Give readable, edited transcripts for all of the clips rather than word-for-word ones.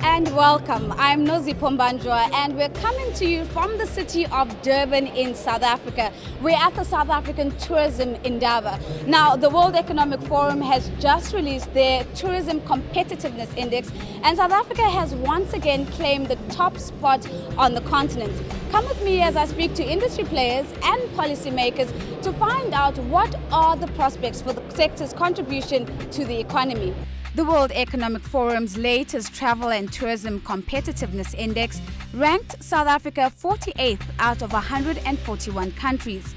and welcome. I'm Nozi Pombanjwa and we're coming to you from the city of Durban in South Africa. We're at the South African Tourism Indaba. Now, the World Economic Forum has just released their Tourism Competitiveness Index, and South Africa has once again claimed the top spot on the continent. Come with me as I speak to industry players and policymakers to find out what are the prospects for the sector's contribution to the economy. The World Economic Forum's latest Travel and Tourism Competitiveness Index ranked South Africa 48th out of 141 countries.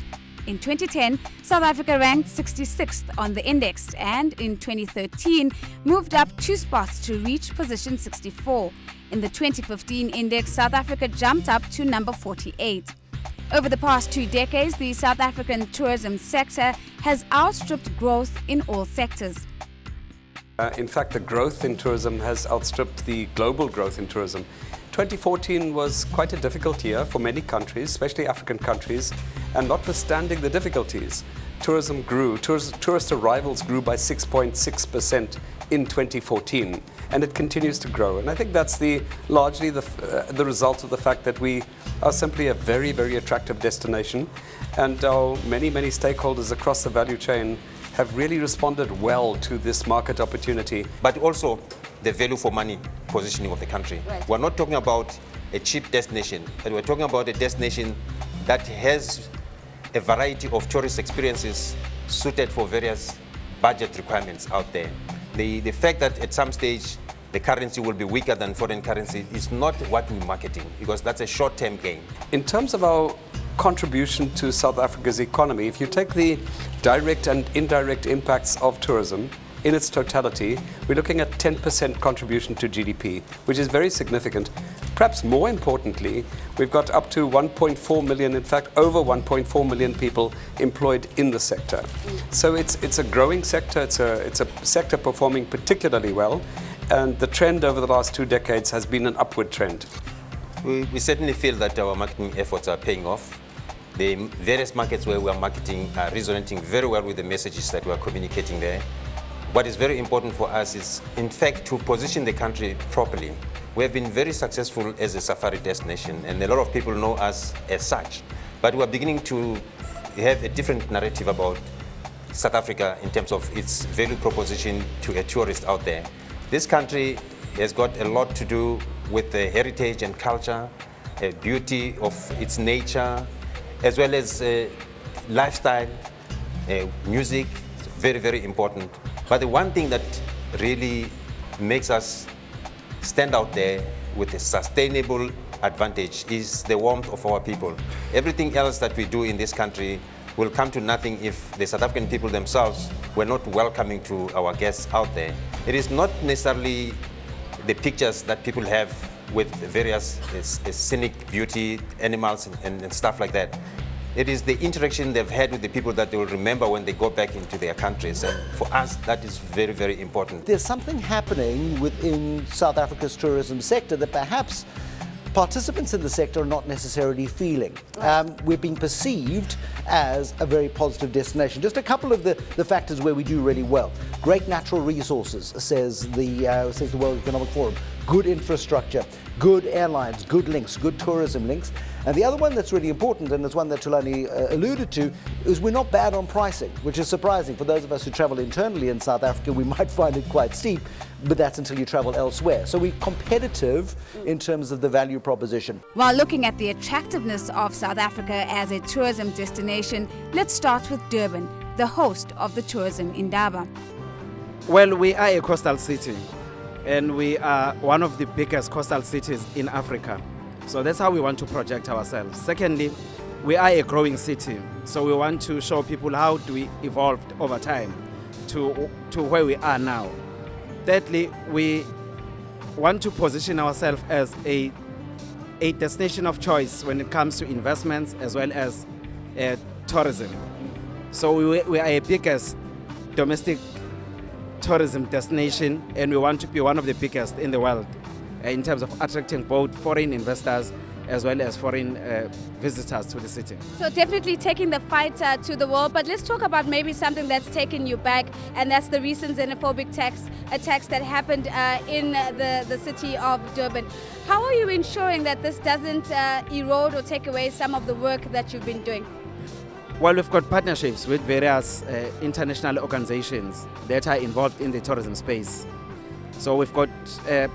In 2010, South Africa ranked 66th on the index, and in 2013 moved up 2 spots to reach position 64. In the 2015 index, South Africa jumped up to number 48. Over the past 2 decades, the South African tourism sector has outstripped growth in all sectors. In fact, the growth in tourism has outstripped the global growth in tourism. 2014 was quite a difficult year for many countries, especially African countries, and notwithstanding the difficulties, tourism grew. Tourist arrivals grew by 6.6% in 2014, and it continues to grow. And I think that's largely the result of the fact that we are simply a very, very attractive destination, and many stakeholders across the value chain have really responded well to this market opportunity. But also the value for money positioning of the country. Right. We're not talking about a cheap destination, but we're talking about a destination that has a variety of tourist experiences suited for various budget requirements out there. The fact that at some stage the currency will be weaker than foreign currency is not what we're marketing, because that's a short-term gain. In terms of our contribution to South Africa's economy, if you take the direct and indirect impacts of tourism in its totality, we're looking at 10% contribution to GDP, which is very significant. Perhaps more importantly, we've got up to 1.4 million, in fact over 1.4 million people employed in the sector. So it's a growing sector, it's a sector performing particularly well, and the trend over the last 2 decades has been an upward trend. We certainly feel that our marketing efforts are paying off. The various markets where we are marketing are resonating very well with the messages that we are communicating there. What is very important for us is, in fact, to position the country properly. We have been very successful as a safari destination, and a lot of people know us as such. But we are beginning to have a different narrative about South Africa in terms of its value proposition to a tourist out there. This country has got a lot to do with the heritage and culture, beauty of its nature, as well as lifestyle, music, very, very important. But the one thing that really makes us stand out there with a sustainable advantage is the warmth of our people. Everything else that we do in this country will come to nothing if the South African people themselves were not welcoming to our guests out there. It is not necessarily the pictures that people have with various scenic beauty, animals and stuff like that. It is the interaction they've had with the people that they will remember when they go back into their countries. And for us, that is very, very important. There's something happening within South Africa's tourism sector that perhaps participants in the sector are not necessarily feeling. We're being perceived as a very positive destination. Just a couple of the factors where we do really well. Great natural resources, says the World Economic Forum. Good infrastructure, good airlines, good links, good tourism links. And the other one that's really important, and it's one that Tulani alluded to, is we're not bad on pricing, which is surprising. For those of us who travel internally in South Africa, we might find it quite steep, but that's until you travel elsewhere. So we're competitive in terms of the value proposition. While looking at the attractiveness of South Africa as a tourism destination, let's start with Durban, the host of the Tourism Indaba. Well, we are a coastal city, and we are one of the biggest coastal cities in Africa. So that's how we want to project ourselves. Secondly, we are a growing city, so we want to show people how do we evolve over time to where we are now. Thirdly, we want to position ourselves as a destination of choice when it comes to investments as well as tourism. So we are a biggest domestic tourism destination, and we want to be one of the biggest in the world in terms of attracting both foreign investors as well as foreign visitors to the city. So definitely taking the fight to the world, but let's talk about maybe something that's taken you back, and that's the recent xenophobic attacks that happened in the city of Durban. How are you ensuring that this doesn't erode or take away some of the work that you've been doing? Well, we've got partnerships with various international organizations that are involved in the tourism space. So we've got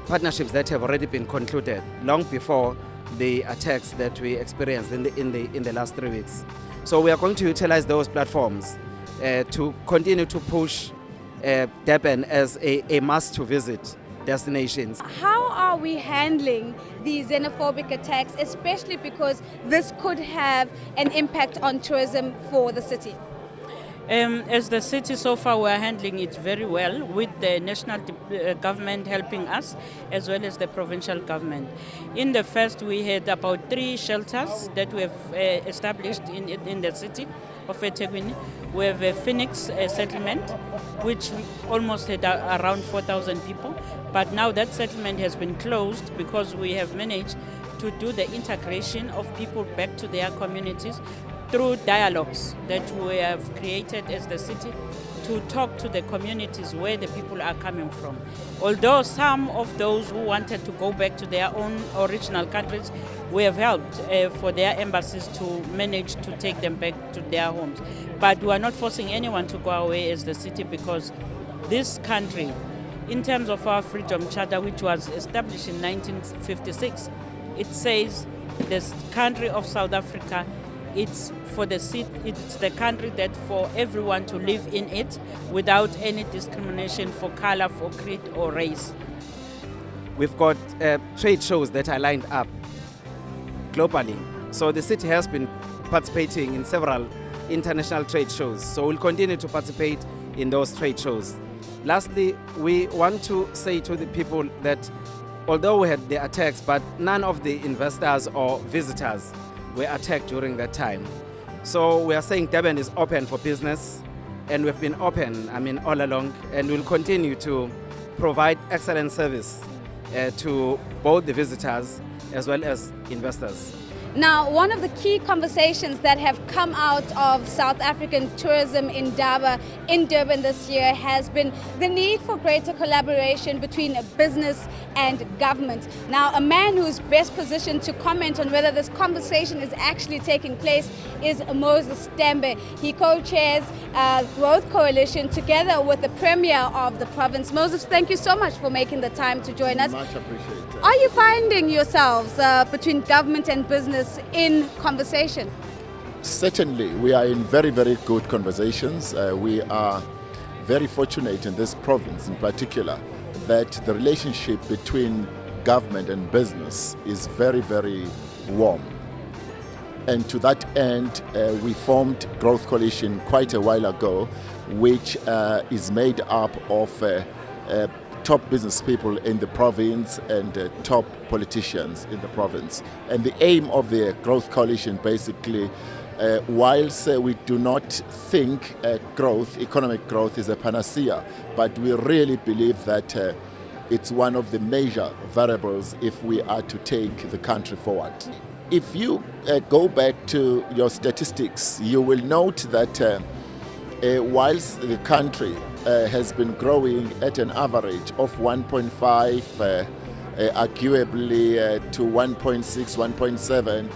partnerships that have already been concluded long before the attacks that we experienced in the last 3 weeks. So we are going to utilize those platforms to continue to push Durban as a must-to-visit destinations. How are we handling these xenophobic attacks, especially because this could have an impact on tourism for the city? As the city, so far we are handling it very well, with the national government helping us as well as the provincial government. In the first, we had about 3 shelters that we have established in the city of eThekwini. We have a Phoenix settlement, which almost had around 4,000 people, but now that settlement has been closed because we have managed to do the integration of people back to their communities through dialogues that we have created as the city to talk to the communities where the people are coming from. Although some of those who wanted to go back to their own original countries, we have helped for their embassies to manage to take them back to their homes. But we are not forcing anyone to go away as the city, because this country, in terms of our Freedom Charter, which was established in 1956, it says this country of South Africa, it's the country that for everyone to live in it without any discrimination for color, for creed or race. We've got trade shows that are lined up globally. So the city has been participating in several international trade shows. So we'll continue to participate in those trade shows. Lastly, we want to say to the people that although we had the attacks, but none of the investors or visitors were attacked during that time. So we are saying Durban is open for business, and we've been open, all along, and we'll continue to provide excellent service to both the visitors as well as investors. Now, one of the key conversations that have come out of South African tourism in Durban this year has been the need for greater collaboration between business and government. Now, a man who's best positioned to comment on whether this conversation is actually taking place is Moses Tembe. He co-chairs Growth Coalition together with the Premier of the province. Moses, thank you so much for making the time to join us. Much appreciated. Are you finding yourselves between government and business in conversation? Certainly, we are in very, very good conversations. We are very fortunate in this province in particular that the relationship between government and business is very, very warm. And to that end, we formed Growth Coalition quite a while ago, which is made up of top business people in the province and top politicians in the province. And the aim of the Growth Coalition basically, whilst we do not think economic growth is a panacea, but we really believe that it's one of the major variables if we are to take the country forward. If you go back to your statistics, you will note that whilst the country has been growing at an average of 1.5, arguably to 1.6, 1.7,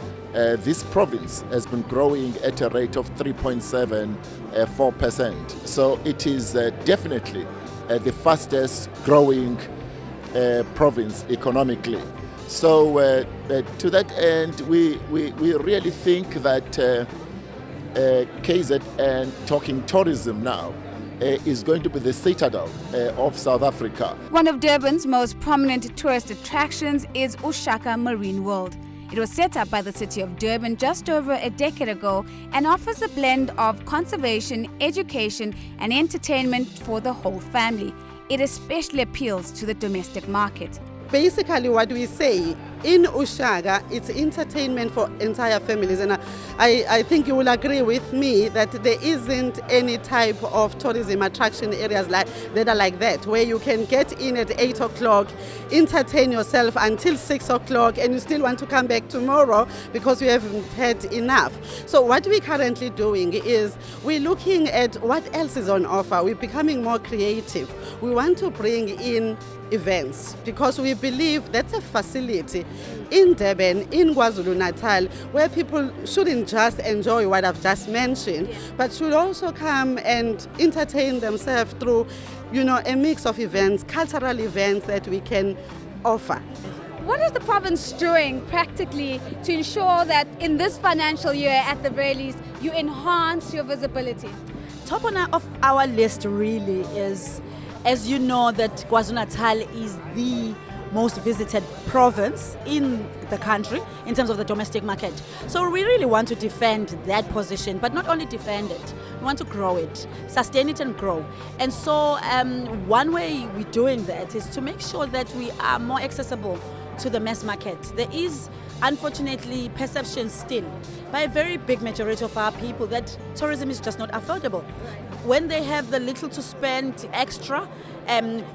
this province has been growing at a rate of 3.74%. So it is definitely the fastest growing province economically. So to that end, we really think that KZN, talking tourism now, is going to be the citadel of South Africa. One of Durban's most prominent tourist attractions is Ushaka Marine World. It was set up by the city of Durban just over a decade ago and offers a blend of conservation, education and entertainment for the whole family. It especially appeals to the domestic market. Basically what we say, in Ushaga, it's entertainment for entire families, and I think you will agree with me that there isn't any type of tourism attraction areas that are like that, where you can get in at 8 o'clock, entertain yourself until 6 o'clock, and you still want to come back tomorrow because you haven't had enough. So what we're currently doing is we're looking at what else is on offer. We're becoming more creative. We want to bring in events because we believe that's a facility in Durban, in KwaZulu-Natal, where people shouldn't just enjoy what I've just mentioned, but should also come and entertain themselves through, a mix of events, cultural events that we can offer. What is the province doing practically to ensure that in this financial year, at the very least, you enhance your visibility? Top of our list really is, as you know, that KwaZulu-Natal is the most visited province in the country in terms of the domestic market. So we really want to defend that position, but not only defend it, we want to grow it, sustain it and grow. And so one way we're doing that is to make sure that we are more accessible to the mass market. There is unfortunately perception still by a very big majority of our people that tourism is just not affordable. When they have the little to spend extra,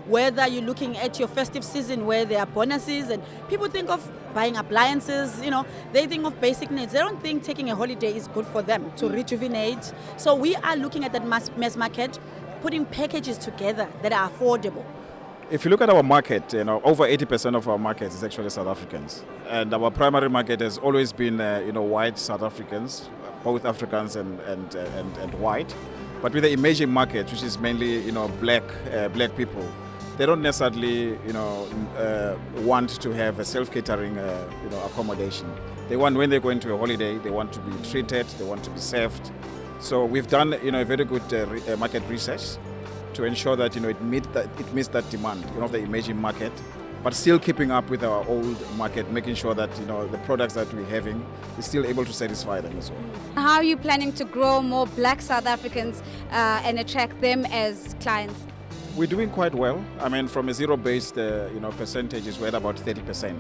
whether you're looking at your festive season where there are bonuses and people think of buying appliances, they think of basic needs. They don't think taking a holiday is good for them to rejuvenate. So we are looking at that mass market, putting packages together that are affordable. If you look at our market, over 80% of our market is actually South Africans. And our primary market has always been, white South Africans, both Africans and white. But with the emerging market, which is mainly, black people, they don't necessarily, want to have a self-catering, accommodation. They want, when they go into a holiday, they want to be treated, they want to be served. So we've done, a very good market research to ensure that it meets that demand of the emerging market, but still keeping up with our old market, making sure that the products that we're having is still able to satisfy them as well. How are you planning to grow more black South Africans and attract them as clients? We're doing quite well. I mean, from a zero-based percentages, we're at about 30%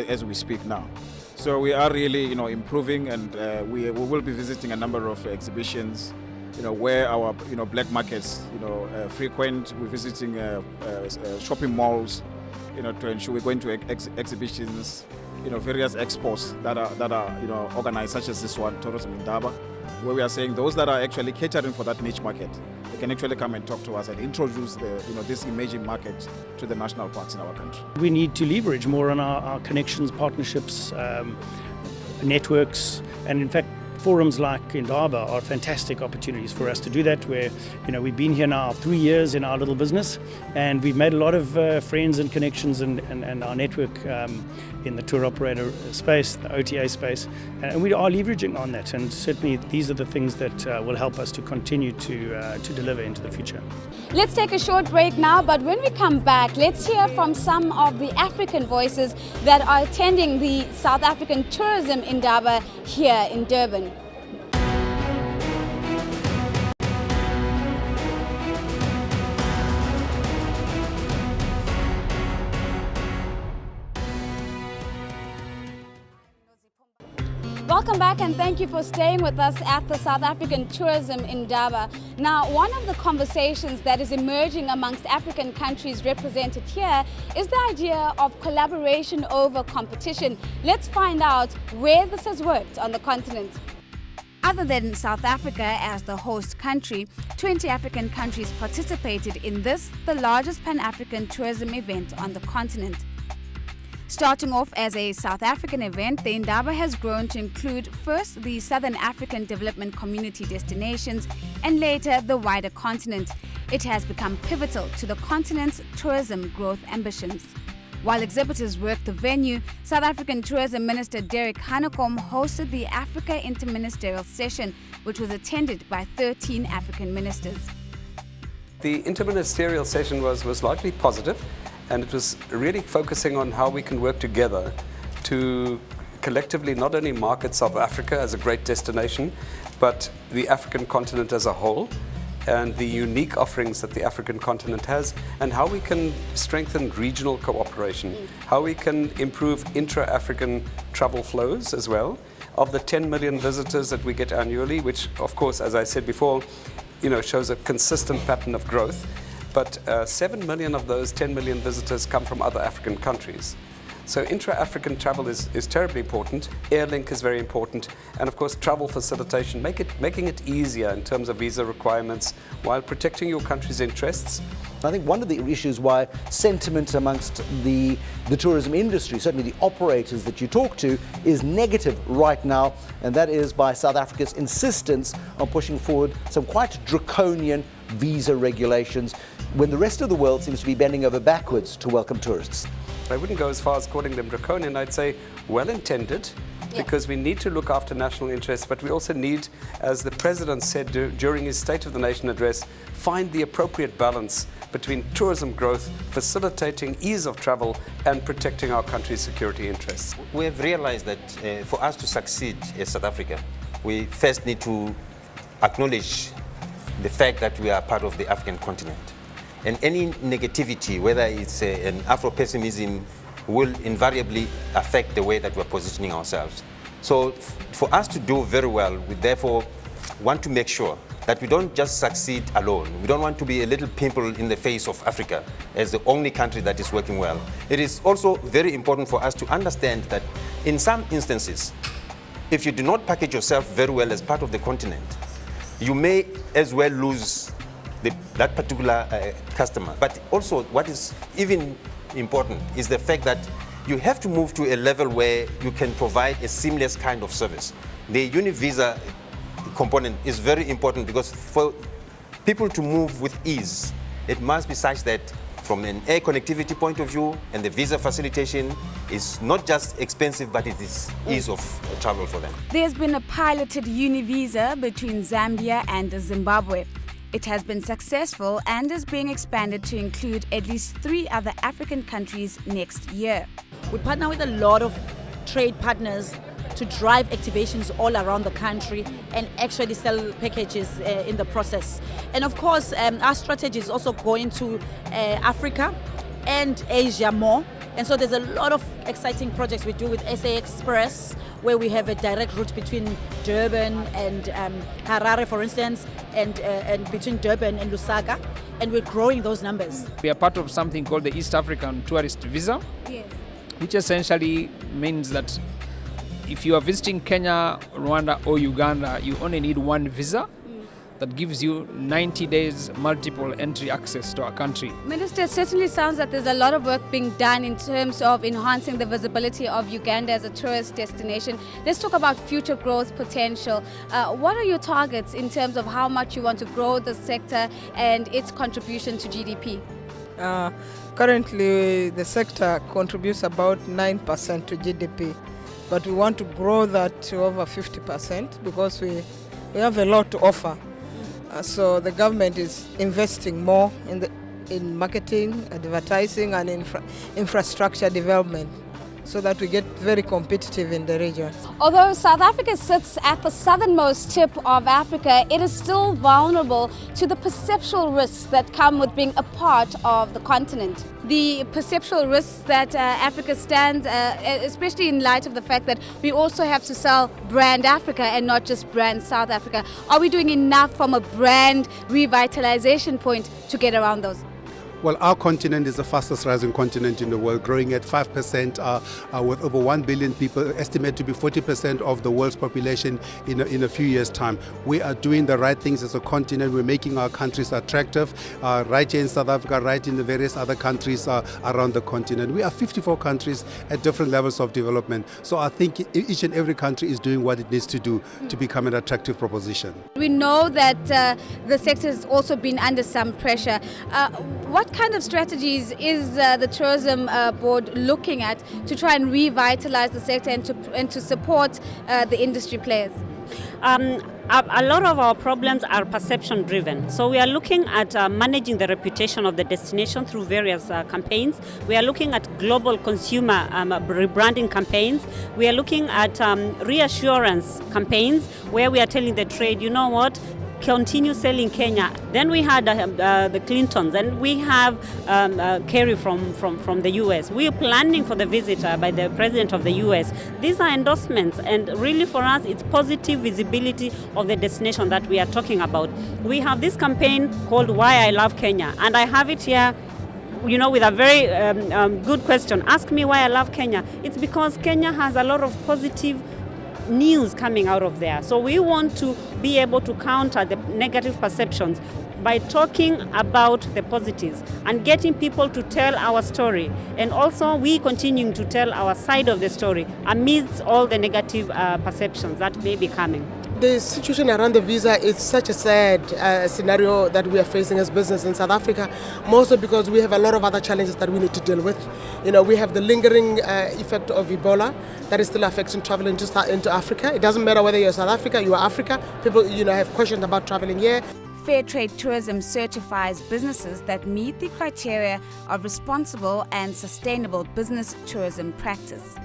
as we speak now. So we are really improving, and we will be visiting a number of exhibitions where our black markets frequent. We're visiting shopping malls to ensure we're going to exhibitions, various expos that are organized, such as this one, Tourism Indaba, where we are saying those that are actually catering for that niche market, they can actually come and talk to us and introduce this emerging market to the national parks in our country. We need to leverage more on our connections, partnerships, networks, and in fact forums like Indaba are fantastic opportunities for us to do that, where we've been here now 3 years in our little business, and we've made a lot of friends and connections and our network in the tour operator space, the OTA space, and we are leveraging on that, and certainly these are the things that will help us to continue to deliver into the future. Let's take a short break now, but when we come back, let's hear from some of the African voices that are attending the South African Tourism Indaba here in Durban. Welcome back, and thank you for staying with us at the South African Tourism Indaba. Now, one of the conversations that is emerging amongst African countries represented here is the idea of collaboration over competition. Let's find out where this has worked on the continent. Other than South Africa as the host country, 20 African countries participated in this, the largest Pan-African tourism event on the continent. Starting off as a South African event, the Indaba has grown to include first the Southern African Development Community destinations and later the wider continent. It has become pivotal to the continent's tourism growth ambitions. While exhibitors worked the venue, South African Tourism Minister Derek Hanekom hosted the Africa Interministerial Session, which was attended by 13 African ministers. The interministerial session was largely positive, and it was really focusing on how we can work together to collectively not only market South Africa as a great destination, but the African continent as a whole, and the unique offerings that the African continent has, and how we can strengthen regional cooperation, how we can improve intra-African travel flows as well. Of the 10 million visitors that we get annually, which of course, as I said before, shows a consistent pattern of growth, but 7 million of those 10 million visitors come from other African countries. So intra-African travel is terribly important. Airlink is very important. And of course, travel facilitation, making it easier in terms of visa requirements while protecting your country's interests. I think one of the issues why sentiment amongst the tourism industry, certainly the operators that you talk to, is negative right now, and that is by South Africa's insistence on pushing forward some quite draconian visa regulations when the rest of the world seems to be bending over backwards to welcome tourists. I wouldn't go as far as calling them draconian. I'd say well-intended, because we need to look after national interests, but we also need, as the President said during his State of the Nation address, find the appropriate balance between tourism growth, facilitating ease of travel, and protecting our country's security interests. We have realized that for us to succeed as South Africa, we first need to acknowledge the fact that we are part of the African continent. And any negativity, whether it's an Afro-pessimism, will invariably affect the way that we're positioning ourselves. So for us to do very well, we therefore want to make sure that we don't just succeed alone. We don't want to be a little pimple in the face of Africa as the only country that is working well. It is also very important for us to understand that in some instances, if you do not package yourself very well as part of the continent, you may as well lose that particular customer. But also what is even important is the fact that you have to move to a level where you can provide a seamless kind of service. The Univisa component is very important because for people to move with ease, it must be such that from an air connectivity point of view, and the visa facilitation is not just expensive, but it is ease of travel for them. There's been a piloted Univisa between Zambia and Zimbabwe. It has been successful and is being expanded to include at least 3 other African countries next year. We partner with a lot of trade partners to drive activations all around the country and actually sell packages in the process. And of course, our strategy is also going to Africa and Asia more. And so there's a lot of exciting projects we do with SA Express, where we have a direct route between Durban and Harare, for instance, and between Durban and Lusaka, and we're growing those numbers. We are part of something called the East African Tourist Visa, which essentially means that if you are visiting Kenya, Rwanda or Uganda, you only need one visa that gives you 90 days multiple entry access to our country. Minister, it certainly sounds that there's a lot of work being done in terms of enhancing the visibility of Uganda as a tourist destination. Let's talk about future growth potential. What are your targets in terms of how much you want to grow the sector and its contribution to GDP? Currently, the sector contributes about 9% to GDP, but we want to grow that to over 50% because we have a lot to offer. So the government is investing more in marketing, advertising, and infrastructure development, so that we get very competitive in the region. Although South Africa sits at the southernmost tip of Africa, it is still vulnerable to the perceptual risks that come with being a part of the continent. The perceptual risks that Africa stands, especially in light of the fact that we also have to sell brand Africa and not just brand South Africa. Are we doing enough from a brand revitalization point to get around those? Well, our continent is the fastest rising continent in the world, growing at 5% with over 1 billion people, estimated to be 40% of the world's population in a few years' time. We are doing the right things as a continent. We're making our countries attractive, right here in South Africa, right in the various other countries around the continent. We are 54 countries at different levels of development. So I think each and every country is doing what it needs to do to become an attractive proposition. We know that the sector has also been under some pressure. What kind of strategies is the tourism board looking at to try and revitalize the sector and to support the industry players? A lot of our problems are perception driven. So we are looking at managing the reputation of the destination through various campaigns. We are looking at global consumer rebranding campaigns. We are looking at reassurance campaigns where we are telling the trade, you know what, continue selling Kenya. Then we had the Clintons, and we have Kerry from the US. We are planning for the visit by the President of the US. These are endorsements, and really for us, it's positive visibility of the destination that we are talking about. We have this campaign called Why I Love Kenya, and I have it here, you know, with a very good question. Ask me why I love Kenya. It's because Kenya has a lot of positive news coming out of there. So we want to be able to counter the negative perceptions by talking about the positives and getting people to tell our story. And also we continuing to tell our side of the story amidst all the negative perceptions that may be coming. The situation around the visa is such a sad scenario that we are facing as business in South Africa, mostly because we have a lot of other challenges that we need to deal with. You know, we have the lingering effect of Ebola that is still affecting travel into Africa. It doesn't matter whether you're South Africa, you are Africa. People, you know, have questions about traveling here. Fair Trade Tourism certifies businesses that meet the criteria of responsible and sustainable business tourism practice.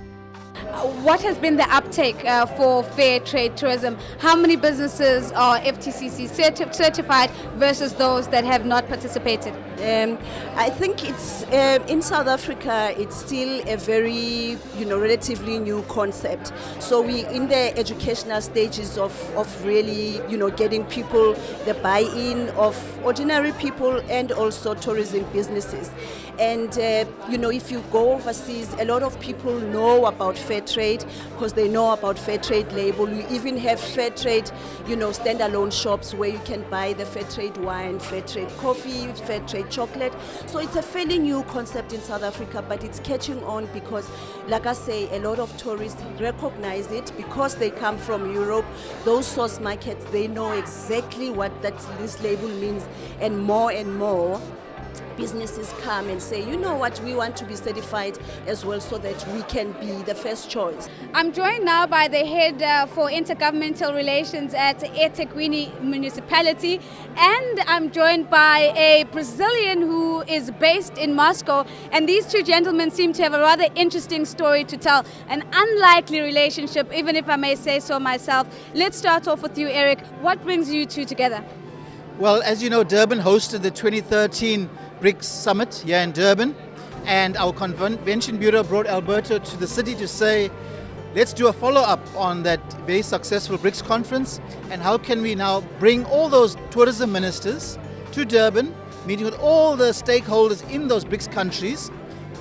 What has been the uptake for fair trade tourism? How many businesses are FTCC certified versus those that have not participated? I think it's in South Africa. It's still a very, relatively new concept. So we in the educational stages of really, getting people the buy-in of ordinary people and also tourism businesses. And if you go overseas, a lot of people know about fair trade because they know about fair trade label. We even have fair trade, standalone shops where you can buy the fair trade wine, fair trade coffee, fair trade chocolate. So it's a fairly new concept in South Africa, but it's catching on because, like I say, a lot of tourists recognize it because they come from Europe. Those source markets, they know exactly what this label means, and more businesses come and say, you know what, we want to be certified as well so that we can be the first choice. I'm joined now by the head for intergovernmental relations at eThekwini Municipality, and I'm joined by a Brazilian who is based in Moscow, and these two gentlemen seem to have a rather interesting story to tell, an unlikely relationship, even if I may say so myself. Let's start off with you, Eric. What brings you two together? Well, as you know, Durban hosted the 2013 BRICS Summit here in Durban, and our Convention Bureau brought Alberto to the city to say, let's do a follow-up on that very successful BRICS conference, and how can we now bring all those tourism ministers to Durban, meeting with all the stakeholders in those BRICS countries,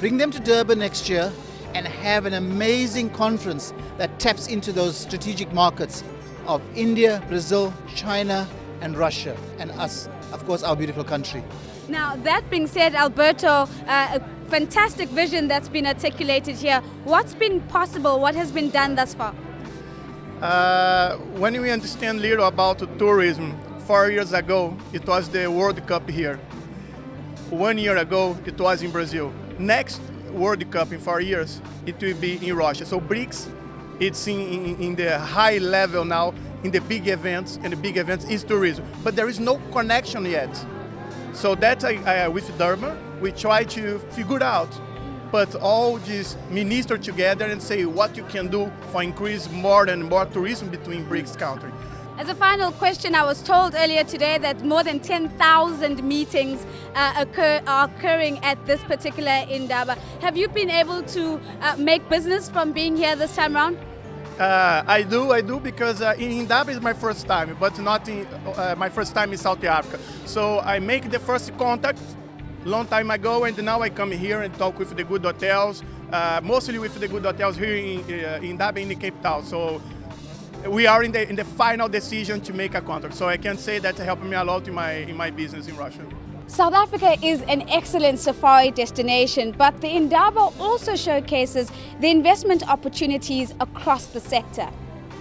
bring them to Durban next year, and have an amazing conference that taps into those strategic markets of India, Brazil, China, and Russia, and us, of course, our beautiful country. Now, that being said, Alberto, a fantastic vision that's been articulated here. What's been possible? What has been done thus far? When we understand little about tourism, 4 years ago, it was the World Cup here. 1 year ago, it was in Brazil. Next World Cup in 4 years, it will be in Russia. So BRICS, it's in the high level now, in the big events, and the big events is tourism. But there is no connection yet. So that with Durban, we try to figure out, put all these ministers together and say what you can do for increase more and more tourism between BRICS countries. As a final question, I was told earlier today that more than 10,000 meetings are occurring at this particular Indaba. Have you been able to make business from being here this time around? I do because in Indaba is my first time, but not my first time in South Africa. So I make the first contact long time ago, and now I come here and talk with the good hotels, mostly with the good hotels here in Indaba in the Cape Town. So we are in the final decision to make a contract. So I can say that helped me a lot in my business in Russia. South Africa is an excellent safari destination, but the Indaba also showcases the investment opportunities across the sector.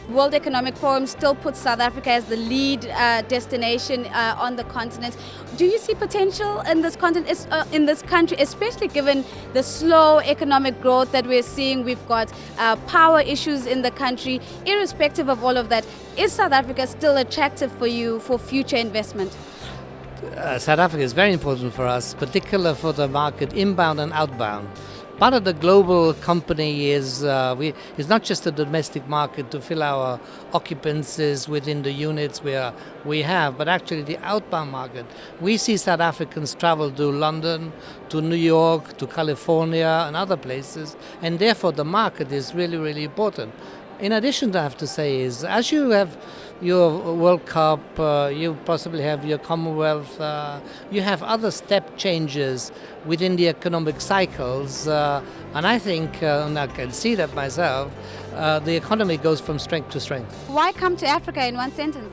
World Economic Forum still puts South Africa as the lead destination on the continent. Do you see potential in this continent, in this country, especially given the slow economic growth that we're seeing? We've got power issues in the country. Irrespective of all of that, is South Africa still attractive for you for future investment? South Africa is very important for us, particularly for the market inbound and outbound. part of the global company is not just the domestic market to fill our occupancies within the units we have, but actually the outbound market. We see South Africans travel to London, to New York, to California and other places, and therefore the market is really, really important. In addition, I have to say is, as you have your World Cup, you possibly have your Commonwealth, you have other step changes within the economic cycles, and I think, and I can see that myself, the economy goes from strength to strength. Why come to Africa in one sentence?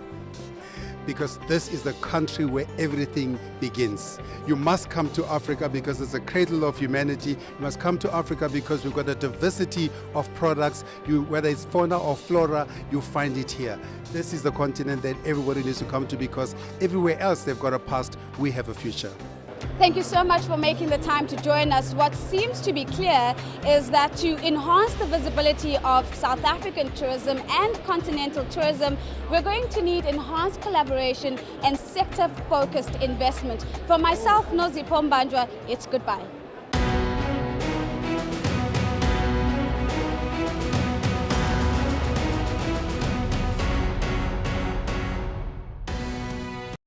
Because this is the country where everything begins. You must come to Africa because it's a cradle of humanity. You must come to Africa because we've got a diversity of products. Whether it's fauna or flora, you find it here. This is the continent that everybody needs to come to because everywhere else they've got a past, we have a future. Thank you so much for making the time to join us. What seems to be clear is that to enhance the visibility of South African tourism and continental tourism, we're going to need enhanced collaboration and sector-focused investment. For myself, Nozipho Mbanjwa, it's goodbye.